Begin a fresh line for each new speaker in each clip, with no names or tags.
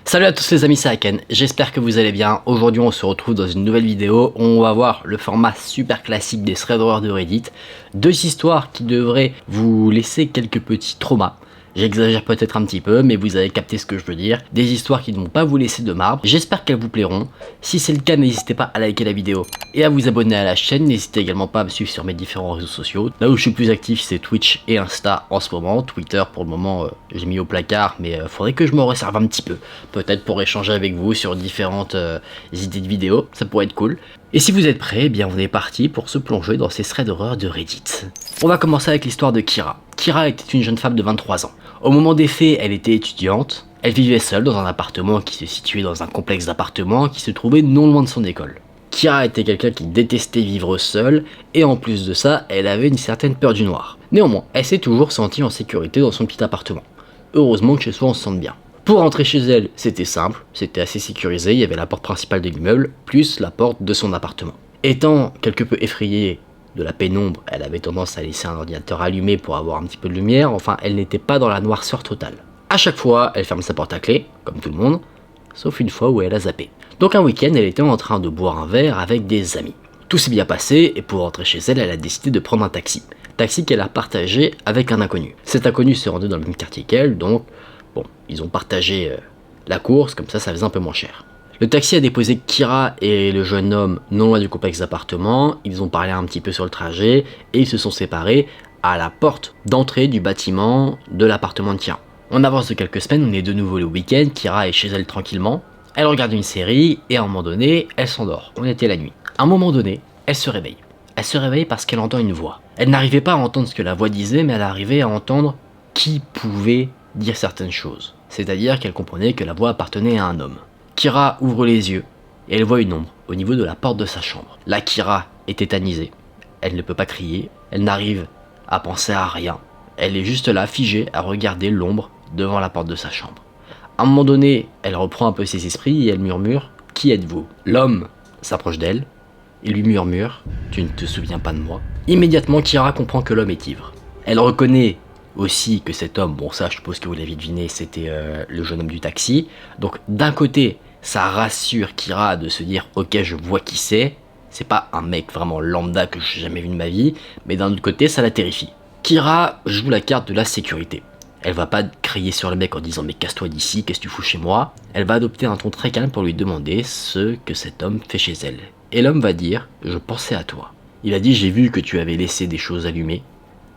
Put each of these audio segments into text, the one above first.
Salut à tous les amis, c'est Aken, j'espère que vous allez bien. Aujourd'hui on se retrouve dans une nouvelle vidéo où on va voir le format super classique des threads horreur de Reddit. Deux histoires qui devraient vous laisser quelques petits traumas. J'exagère peut-être un petit peu, mais vous avez capté ce que je veux dire. Des histoires qui ne vont pas vous laisser de marbre. J'espère qu'elles vous plairont. Si c'est le cas, n'hésitez pas à liker la vidéo et à vous abonner à la chaîne. N'hésitez également pas à me suivre sur mes différents réseaux sociaux. Là où je suis plus actif, c'est Twitch et Insta en ce moment. Twitter, pour le moment, j'ai mis au placard, mais faudrait que je me réserve un petit peu. Peut-être pour échanger avec vous sur différentes idées de vidéos. Ça pourrait être cool. Et si vous êtes prêts, eh bien on est parti pour se plonger dans ces threads d'horreur de Reddit. On va commencer avec l'histoire de Kira. Kira était une jeune femme de 23 ans. Au moment des faits, elle était étudiante. Elle vivait seule dans un appartement qui se situait dans un complexe d'appartements qui se trouvait non loin de son école. Kira était quelqu'un qui détestait vivre seule, et en plus de ça, elle avait une certaine peur du noir. Néanmoins, elle s'est toujours sentie en sécurité dans son petit appartement. Heureusement que chez soi on se sente bien. Pour rentrer chez elle, c'était simple, c'était assez sécurisé, il y avait la porte principale de l'immeuble, plus la porte de son appartement. Étant quelque peu effrayée de la pénombre, elle avait tendance à laisser un ordinateur allumé pour avoir un petit peu de lumière, enfin elle n'était pas dans la noirceur totale. A chaque fois, elle ferme sa porte à clé, comme tout le monde, sauf une fois où elle a zappé. Donc un week-end, elle était en train de boire un verre avec des amis. Tout s'est bien passé, et pour rentrer chez elle, elle a décidé de prendre un taxi. Taxi qu'elle a partagé avec un inconnu. Cet inconnu se rendait dans le même quartier qu'elle, donc bon, ils ont partagé la course, comme ça faisait un peu moins cher. Le taxi a déposé Kira et le jeune homme non loin du complexe d'appartements, ils ont parlé un petit peu sur le trajet, et ils se sont séparés à la porte d'entrée du bâtiment de l'appartement de Kira. On avance de quelques semaines, on est de nouveau le week-end, Kira est chez elle tranquillement, elle regarde une série, et à un moment donné, elle s'endort, on était la nuit. À un moment donné, elle se réveille. Elle se réveille parce qu'elle entend une voix. Elle n'arrivait pas à entendre ce que la voix disait, mais elle arrivait à entendre qui pouvait dire certaines choses. C'est-à-dire qu'elle comprenait que la voix appartenait à un homme. Kira ouvre les yeux et elle voit une ombre au niveau de la porte de sa chambre. Là, Kira est tétanisée. Elle ne peut pas crier, elle n'arrive à penser à rien. Elle est juste là, figée, à regarder l'ombre devant la porte de sa chambre. À un moment donné, elle reprend un peu ses esprits et elle murmure « Qui êtes-vous » L'homme s'approche d'elle et lui murmure « Tu ne te souviens pas de moi ?» Immédiatement, Kira comprend que l'homme est ivre. Elle reconnaît aussi que cet homme, bon ça je suppose que vous l'avez deviné, c'était le jeune homme du taxi. Donc d'un côté, ça rassure Kira de se dire ok je vois qui c'est pas un mec vraiment lambda que j'ai jamais vu de ma vie, mais d'un autre côté ça la terrifie. Kira joue la carte de la sécurité. Elle va pas crier sur le mec en disant mais casse-toi d'ici, qu'est-ce que tu fous chez moi. Elle va adopter un ton très calme pour lui demander ce que cet homme fait chez elle. Et l'homme va dire je pensais à toi. Il a dit j'ai vu que tu avais laissé des choses allumées.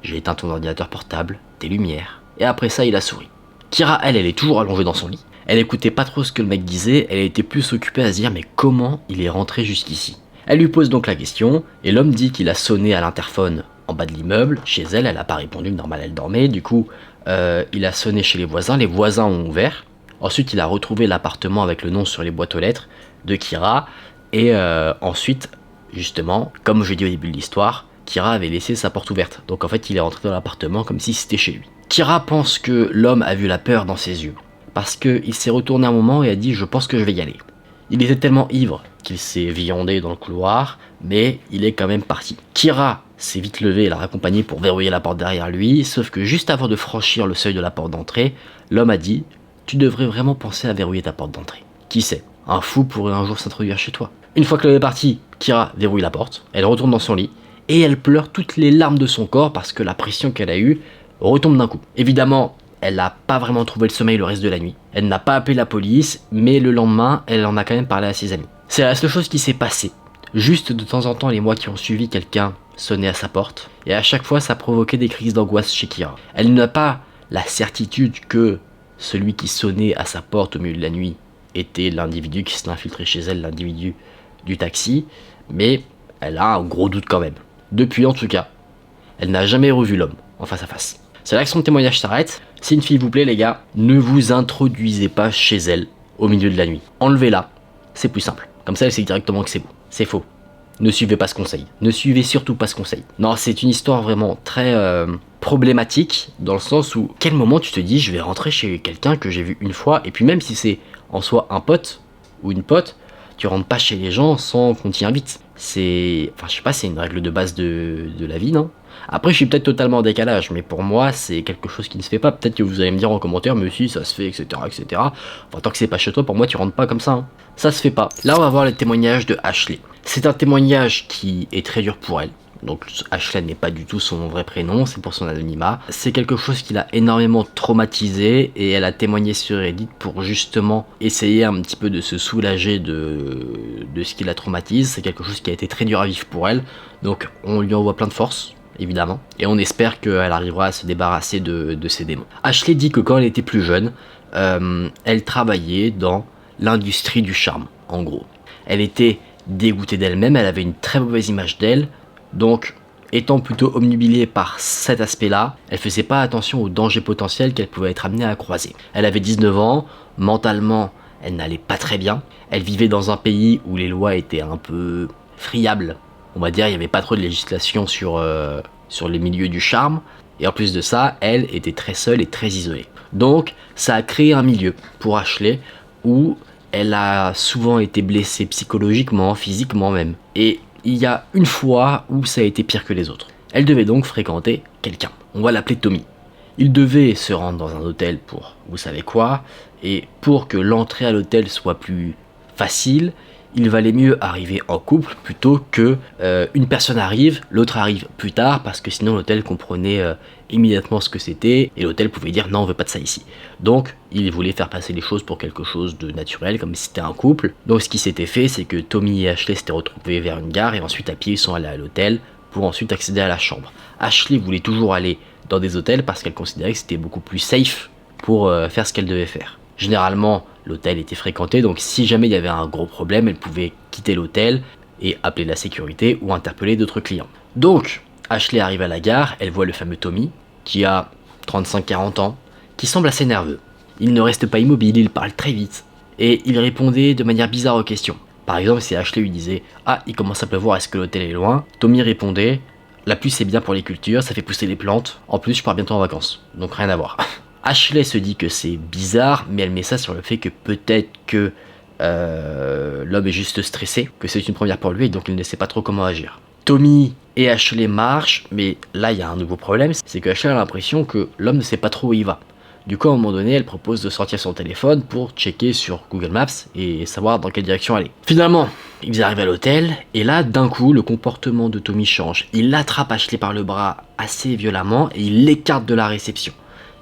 J'ai éteint ton ordinateur portable, tes lumières, et après ça il a souri. Kira, elle est toujours allongée dans son lit. Elle écoutait pas trop ce que le mec disait, elle était plus occupée à se dire mais comment il est rentré jusqu'ici. Elle lui pose donc la question, et l'homme dit qu'il a sonné à l'interphone en bas de l'immeuble. Chez elle, elle a pas répondu, normal elle dormait, du coup il a sonné chez les voisins ont ouvert. Ensuite il a retrouvé l'appartement avec le nom sur les boîtes aux lettres de Kira, et ensuite, justement, comme je dis au début de l'histoire, Kira avait laissé sa porte ouverte, donc en fait il est rentré dans l'appartement comme si c'était chez lui. Kira pense que l'homme a vu la peur dans ses yeux, parce qu'il s'est retourné un moment et a dit je pense que je vais y aller. Il était tellement ivre qu'il s'est viandé dans le couloir, mais il est quand même parti. Kira s'est vite levé et l'a raccompagné pour verrouiller la porte derrière lui, sauf que juste avant de franchir le seuil de la porte d'entrée, l'homme a dit tu devrais vraiment penser à verrouiller ta porte d'entrée. Qui sait, un fou pourrait un jour s'introduire chez toi. Une fois que l'homme est parti, Kira verrouille la porte, elle retourne dans son lit, et elle pleure toutes les larmes de son corps parce que la pression qu'elle a eue retombe d'un coup. Évidemment, elle n'a pas vraiment trouvé le sommeil le reste de la nuit. Elle n'a pas appelé la police, mais le lendemain, elle en a quand même parlé à ses amis. C'est la seule chose qui s'est passée. Juste de temps en temps, les mois qui ont suivi, quelqu'un sonnait à sa porte, et à chaque fois, ça provoquait des crises d'angoisse chez Kira. Elle n'a pas la certitude que celui qui sonnait à sa porte au milieu de la nuit était l'individu qui s'est infiltré chez elle, l'individu du taxi, mais elle a un gros doute quand même. Depuis en tout cas, elle n'a jamais revu l'homme en face à face. C'est là que son témoignage s'arrête. S'il vous plaît les gars, ne vous introduisez pas chez elle au milieu de la nuit. Enlevez-la, c'est plus simple. Comme ça elle sait directement que c'est vous. C'est faux. Ne suivez pas ce conseil. Ne suivez surtout pas ce conseil. Non, c'est une histoire vraiment très problématique, dans le sens où quel moment tu te dis je vais rentrer chez quelqu'un que j'ai vu une fois, et puis même si c'est en soi un pote ou une pote, tu rentres pas chez les gens sans qu'on t'y invite. C'est, enfin je sais pas, c'est une règle de base de la vie, non? Après, je suis peut-être totalement en décalage, mais pour moi, c'est quelque chose qui ne se fait pas. Peut-être que vous allez me dire en commentaire, mais si, ça se fait, etc., etc. Enfin, tant que c'est pas chez toi, pour moi, tu rentres pas comme ça. Hein. Ça se fait pas. Là, on va voir le témoignage de Ashley. C'est un témoignage qui est très dur pour elle. Donc Ashley n'est pas du tout son vrai prénom, c'est pour son anonymat. C'est quelque chose qui l'a énormément traumatisé et elle a témoigné sur Reddit pour justement essayer un petit peu de se soulager de ce qui la traumatise. C'est quelque chose qui a été très dur à vivre pour elle. Donc on lui envoie plein de force, évidemment. Et on espère qu'elle arrivera à se débarrasser de ses démons. Ashley dit que quand elle était plus jeune, elle travaillait dans l'industrie du charme, en gros. Elle était dégoûtée d'elle-même, elle avait une très mauvaise image d'elle. Donc, étant plutôt omnubilée par cet aspect-là, elle faisait pas attention aux dangers potentiels qu'elle pouvait être amenée à croiser. Elle avait 19 ans, mentalement, elle n'allait pas très bien. Elle vivait dans un pays où les lois étaient un peu friables. On va dire, il n'y avait pas trop de législation sur les milieux du charme. Et en plus de ça, elle était très seule et très isolée. Donc, ça a créé un milieu pour Ashley où elle a souvent été blessée psychologiquement, physiquement même. Et il y a une fois où ça a été pire que les autres. Elle devait donc fréquenter quelqu'un. On va l'appeler Tommy. Il devait se rendre dans un hôtel pour vous savez quoi, et pour que l'entrée à l'hôtel soit plus facile, il valait mieux arriver en couple plutôt que une personne arrive, l'autre arrive plus tard, parce que sinon l'hôtel comprenait immédiatement ce que c'était, et l'hôtel pouvait dire non, on veut pas de ça ici. Donc il voulait faire passer les choses pour quelque chose de naturel, comme si c'était un couple. Donc ce qui s'était fait, c'est que Tommy et Ashley s'étaient retrouvés vers une gare, et ensuite à pied ils sont allés à l'hôtel, pour ensuite accéder à la chambre. Ashley voulait toujours aller dans des hôtels parce qu'elle considérait que c'était beaucoup plus safe pour faire ce qu'elle devait faire. Généralement, l'hôtel était fréquenté, donc si jamais il y avait un gros problème, elle pouvait quitter l'hôtel et appeler la sécurité ou interpeller d'autres clients. Donc, Ashley arrive à la gare, elle voit le fameux Tommy, qui a 35-40 ans, qui semble assez nerveux. Il ne reste pas immobile, il parle très vite, et il répondait de manière bizarre aux questions. Par exemple, si Ashley lui disait « Ah, il commence à pleuvoir, est-ce que l'hôtel est loin ?» Tommy répondait « La pluie c'est bien pour les cultures, ça fait pousser les plantes, en plus je pars bientôt en vacances, donc rien à voir. » Ashley se dit que c'est bizarre, mais elle met ça sur le fait que peut-être que l'homme est juste stressé, que c'est une première pour lui et donc il ne sait pas trop comment agir. Tommy et Ashley marchent, mais là il y a un nouveau problème, c'est que Ashley a l'impression que l'homme ne sait pas trop où il va. Du coup à un moment donné elle propose de sortir son téléphone pour checker sur Google Maps et savoir dans quelle direction aller. Finalement, ils arrivent à l'hôtel et là d'un coup le comportement de Tommy change. Il attrape Ashley par le bras assez violemment et il l'écarte de la réception.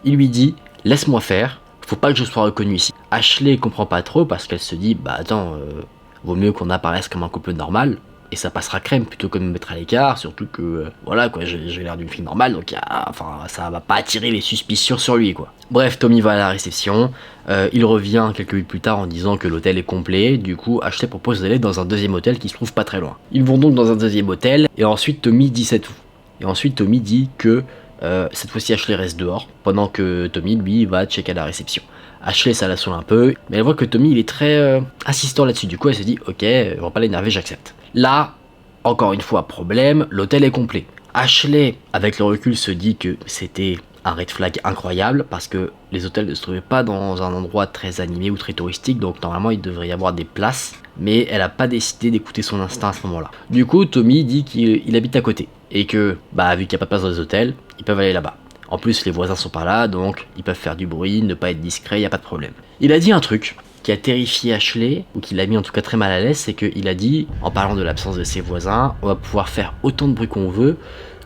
Il lui dit « Laisse-moi faire, faut pas que je sois reconnu ici. » Ashley comprend pas trop parce qu'elle se dit « Bah attends, vaut mieux qu'on apparaisse comme un couple normal et ça passera crème plutôt que de me mettre à l'écart, surtout que voilà quoi, j'ai l'air d'une fille normale donc ça va pas attirer les suspicions sur lui quoi. » Bref, Tommy va à la réception, il revient quelques minutes plus tard en disant que l'hôtel est complet, du coup Ashley propose d'aller dans un deuxième hôtel qui se trouve pas très loin. Ils vont donc dans un deuxième hôtel et ensuite Tommy dit c'est tout. Et ensuite Tommy dit que cette fois-ci Ashley reste dehors, pendant que Tommy lui va checker à la réception. Ashley ça la saoule un peu, mais elle voit que Tommy il est très insistant là-dessus, du coup elle se dit ok, on va pas l'énerver, j'accepte. Là, encore une fois problème, l'hôtel est complet. Ashley, avec le recul, se dit que c'était un red flag incroyable, parce que les hôtels ne se trouvaient pas dans un endroit très animé ou très touristique, donc normalement il devrait y avoir des places, mais elle a pas décidé d'écouter son instinct à ce moment-là. Du coup, Tommy dit qu'il habite à côté, et que, vu qu'il n'y a pas de place dans les hôtels, ils peuvent aller là-bas. En plus, les voisins sont pas là, donc ils peuvent faire du bruit, ne pas être discrets, il n'y a pas de problème. Il a dit un truc qui a terrifié Ashley, ou qui l'a mis en tout cas très mal à l'aise, c'est qu'il a dit, en parlant de l'absence de ses voisins, on va pouvoir faire autant de bruit qu'on veut,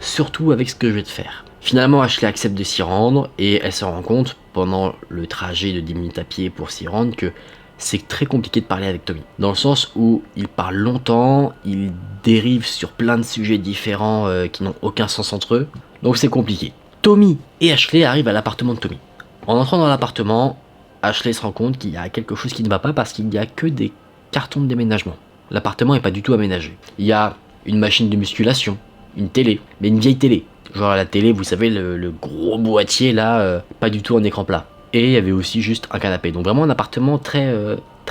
surtout avec ce que je vais te faire. Finalement, Ashley accepte de s'y rendre, et elle se rend compte, pendant le trajet de 10 minutes à pied pour s'y rendre, que c'est très compliqué de parler avec Tommy. Dans le sens où il parle longtemps, il dérive sur plein de sujets différents qui n'ont aucun sens entre eux, donc c'est compliqué. Tommy et Ashley arrivent à l'appartement de Tommy. En entrant dans l'appartement, Ashley se rend compte qu'il y a quelque chose qui ne va pas parce qu'il n'y a que des cartons de déménagement. L'appartement n'est pas du tout aménagé. Il y a une machine de musculation, une télé, mais une vieille télé. Genre la télé, vous savez, le gros boîtier là, pas du tout en écran plat. Et il y avait aussi juste un canapé. Donc vraiment un appartement très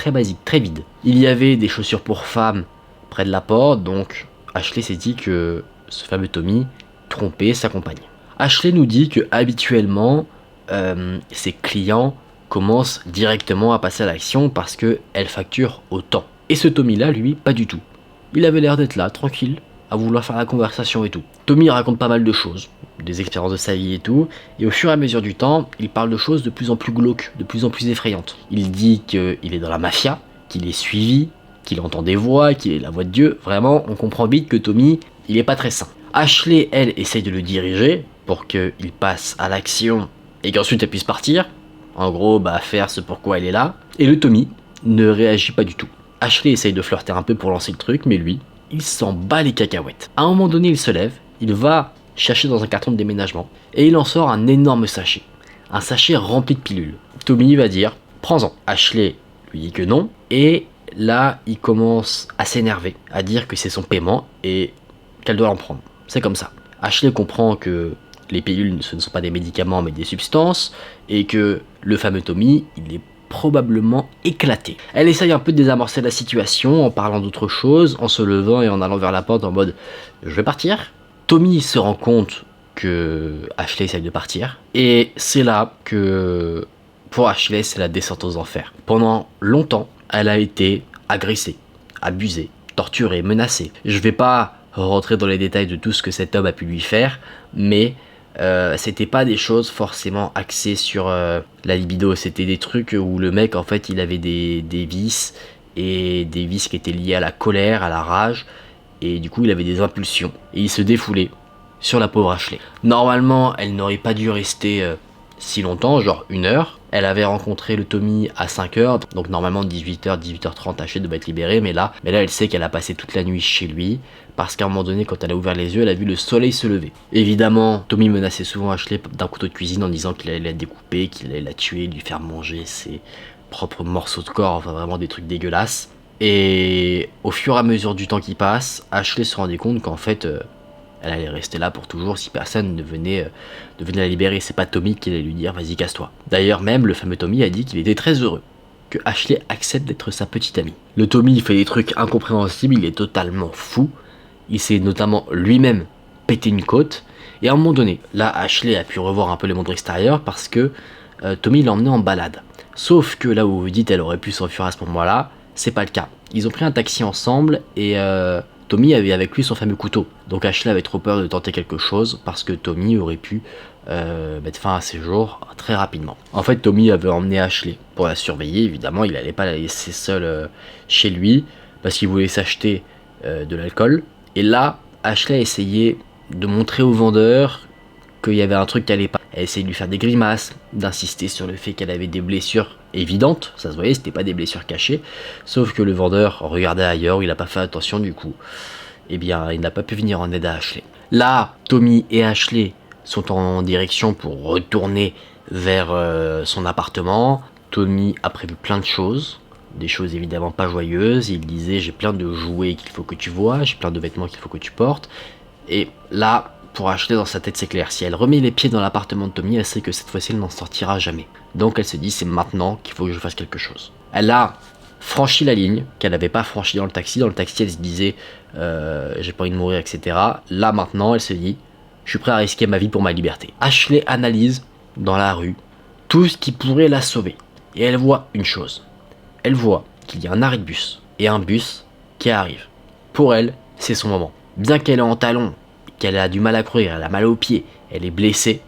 basique, très vide. Il y avait des chaussures pour femmes près de la porte, donc Ashley s'est dit que ce fameux Tommy trompait sa compagne. Ashley nous dit que habituellement, ses clients commencent directement à passer à l'action parce qu'elle facture au temps. Et ce Tommy là, lui, pas du tout. Il avait l'air d'être là, tranquille, à vouloir faire la conversation et tout. Tommy raconte pas mal de choses, des expériences de sa vie et tout, et au fur et à mesure du temps, il parle de choses de plus en plus glauques, de plus en plus effrayantes. Il dit qu'il est dans la mafia, qu'il est suivi, qu'il entend des voix, qu'il est la voix de Dieu. Vraiment, on comprend vite que Tommy, il est pas très sain. Ashley, elle, essaye de le diriger pour qu'il passe à l'action et qu'ensuite elle puisse partir. En gros, faire ce pourquoi elle est là. Et le Tommy ne réagit pas du tout. Ashley essaye de flirter un peu pour lancer le truc, mais lui, il s'en bat les cacahuètes. À un moment donné, il se lève, il va chercher dans un carton de déménagement et il en sort un énorme sachet. Un sachet rempli de pilules. Tommy va dire, prends-en. Ashley lui dit que non, et là, il commence à s'énerver, à dire que c'est son paiement et qu'elle doit en prendre. C'est comme ça. Ashley comprend que les pilules, ce ne sont pas des médicaments mais des substances, et que le fameux Tommy, il est probablement éclaté. Elle essaye un peu de désamorcer la situation en parlant d'autre chose, en se levant et en allant vers la porte en mode « je vais partir ». Tommy se rend compte que Ashley essaye de partir, et c'est là que pour Ashley, c'est la descente aux enfers. Pendant longtemps, elle a été agressée, abusée, torturée, menacée. Je vais pas rentrer dans les détails de tout ce que cet homme a pu lui faire, mais c'était pas des choses forcément axées sur la libido, c'était des trucs où le mec en fait il avait des vices, et des vices qui étaient liés à la colère, à la rage, et du coup il avait des impulsions, et il se défoulait sur la pauvre Ashley. Normalement elle n'aurait pas dû rester si longtemps, genre 1 heure. Elle avait rencontré le Tommy à 5 heures, donc normalement 18h, 18h30, Ashley devait être libérée, mais là elle sait qu'elle a passé toute la nuit chez lui, parce qu'à un moment donné, quand elle a ouvert les yeux, elle a vu le soleil se lever. Évidemment, Tommy menaçait souvent Ashley d'un couteau de cuisine en disant qu'il allait la découper, qu'il allait la tuer, lui faire manger ses propres morceaux de corps, enfin vraiment des trucs dégueulasses. Et au fur et à mesure du temps qui passe, Ashley se rendait compte qu'en fait, elle allait rester là pour toujours si personne ne venait la libérer. C'est pas Tommy qui allait lui dire vas-y casse-toi. D'ailleurs même le fameux Tommy a dit qu'il était très heureux que Ashley accepte d'être sa petite amie. Le Tommy il fait des trucs incompréhensibles, il est totalement fou. Il s'est notamment lui-même pété une côte. Et à un moment donné, là Ashley a pu revoir un peu le monde extérieur parce que Tommy l'a emmené en balade. Sauf que là où vous dites elle aurait pu s'enfuir à ce moment-là, c'est pas le cas. Ils ont pris un taxi ensemble et Tommy avait avec lui son fameux couteau. Donc Ashley avait trop peur de tenter quelque chose parce que Tommy aurait pu mettre fin à ses jours très rapidement. En fait, Tommy avait emmené Ashley pour la surveiller. Évidemment, il n'allait pas la laisser seule chez lui parce qu'il voulait s'acheter de l'alcool. Et là, Ashley a essayé de montrer au vendeur qu'il y avait un truc qui allait pas. Elle a essayé de lui faire des grimaces, d'insister sur le fait qu'elle avait des blessures évidentes, ça se voyait, c'était pas des blessures cachées, sauf que le vendeur regardait ailleurs, il n'a pas fait attention du coup. Eh bien, il n'a pas pu venir en aide à Ashley. Là, Tommy et Ashley sont en direction pour retourner vers son appartement. Tommy a prévu plein de choses, des choses évidemment pas joyeuses. Il disait j'ai plein de jouets qu'il faut que tu vois, j'ai plein de vêtements qu'il faut que tu portes. Et là, pour Ashley, dans sa tête c'est clair, si elle remet les pieds dans l'appartement de Tommy, elle sait que cette fois-ci elle n'en sortira jamais. Donc elle se dit c'est maintenant qu'il faut que je fasse quelque chose. Elle a franchi la ligne qu'elle n'avait pas franchie dans le taxi. Dans le taxi elle se disait j'ai pas envie de mourir, etc. Là maintenant elle se dit je suis prêt à risquer ma vie pour ma liberté. Ashley analyse dans la rue tout ce qui pourrait la sauver. Et elle voit une chose. Elle voit qu'il y a un arrêt de bus et un bus qui arrive. Pour elle, c'est son moment. Bien qu'elle est en talons, qu'elle a du mal à courir, elle a mal aux pieds, elle est blessée,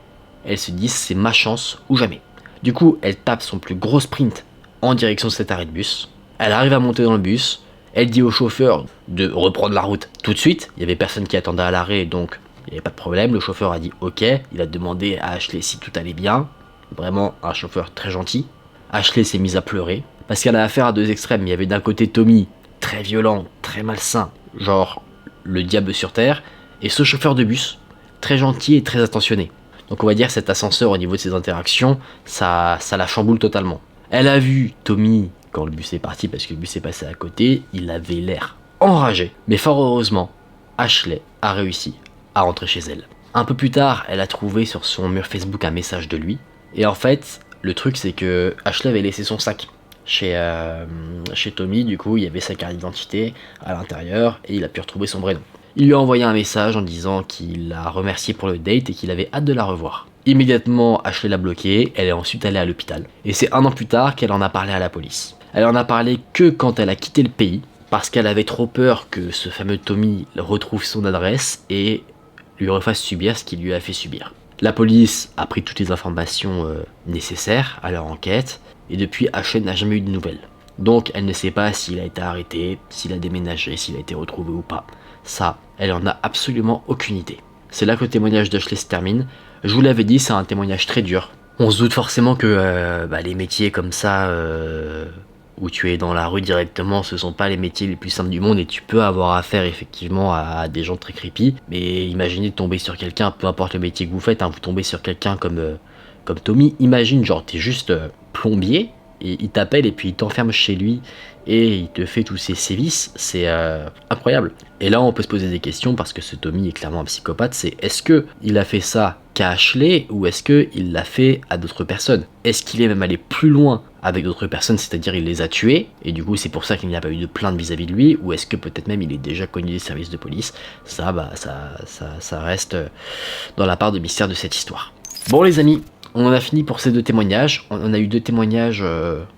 elle se dit c'est ma chance ou jamais. Du coup, elle tape son plus gros sprint en direction de cet arrêt de bus. Elle arrive à monter dans le bus, elle dit au chauffeur de reprendre la route tout de suite. Il y avait personne qui attendait à l'arrêt, donc il n'y avait pas de problème. Le chauffeur a dit ok, il a demandé à Ashley si tout allait bien. Vraiment un chauffeur très gentil. Ashley s'est mise à pleurer parce qu'elle a affaire à deux extrêmes. Il y avait d'un côté Tommy, très violent, très malsain, genre le diable sur terre, et ce chauffeur de bus, très gentil et très attentionné. Donc on va dire cet ascenseur au niveau de ses interactions, ça la chamboule totalement. Elle a vu Tommy quand le bus est parti parce que le bus est passé à côté, il avait l'air enragé. Mais fort heureusement, Ashley a réussi à rentrer chez elle. Un peu plus tard, elle a trouvé sur son mur Facebook un message de lui. Et en fait, le truc c'est que Ashley avait laissé son sac chez Tommy, du coup il y avait sa carte d'identité à l'intérieur et il a pu retrouver son vrai nom. Il lui a envoyé un message en disant qu'il l'a remercié pour le date et qu'il avait hâte de la revoir. Immédiatement, Ashley l'a bloqué, elle est ensuite allée à l'hôpital. Et c'est 1 an plus tard qu'elle en a parlé à la police. Elle en a parlé que quand elle a quitté le pays, parce qu'elle avait trop peur que ce fameux Tommy retrouve son adresse et lui refasse subir ce qu'il lui a fait subir. La police a pris toutes les informations nécessaires à leur enquête, et depuis, Ashen n'a jamais eu de nouvelles. Donc elle ne sait pas s'il a été arrêté, s'il a déménagé, s'il a été retrouvé ou pas. Ça, elle en a absolument aucune idée. C'est là que le témoignage d'Ashley se termine. Je vous l'avais dit, c'est un témoignage très dur. On se doute forcément que les métiers comme ça, où tu es dans la rue directement, ce sont pas les métiers les plus simples du monde, et tu peux avoir affaire effectivement à des gens très creepy. Mais imaginez de tomber sur quelqu'un, peu importe le métier que vous faites, hein, vous tombez sur quelqu'un comme Tommy. Imagine, genre t'es juste plombier, et il t'appelle et puis il t'enferme chez lui et il te fait tous ses sévices, c'est incroyable. Et là on peut se poser des questions parce que ce Tommy est clairement un psychopathe, c'est est-ce que il a fait ça qu'à Ashley ou est-ce que il l'a fait à d'autres personnes? Est-ce qu'il est même allé plus loin avec d'autres personnes, c'est-à-dire il les a tués et du coup c'est pour ça qu'il n'y a pas eu de plainte vis-à-vis de lui, ou est-ce que peut-être même il est déjà connu des services de police? Ça reste dans la part de mystère de cette histoire. Bon les amis, on en a fini pour ces deux témoignages. On a eu deux témoignages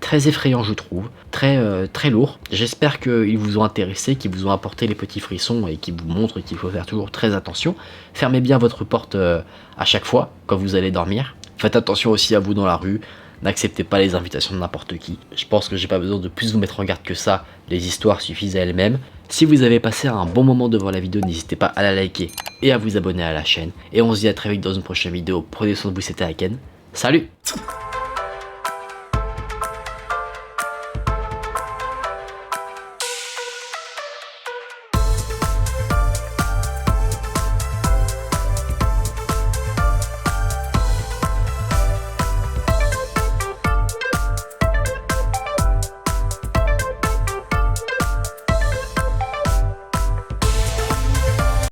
très effrayants, je trouve, très lourds. J'espère qu'ils vous ont intéressé, qu'ils vous ont apporté les petits frissons et qui vous montrent qu'il faut faire toujours très attention. Fermez bien votre porte à chaque fois quand vous allez dormir. Faites attention aussi à vous dans la rue. N'acceptez pas les invitations de n'importe qui. Je pense que j'ai pas besoin de plus vous mettre en garde que ça. Les histoires suffisent à elles-mêmes. Si vous avez passé un bon moment devant la vidéo, n'hésitez pas à la liker et à vous abonner à la chaîne. Et on se dit à très vite dans une prochaine vidéo. Prenez soin de vous, c'était Aken. Salut!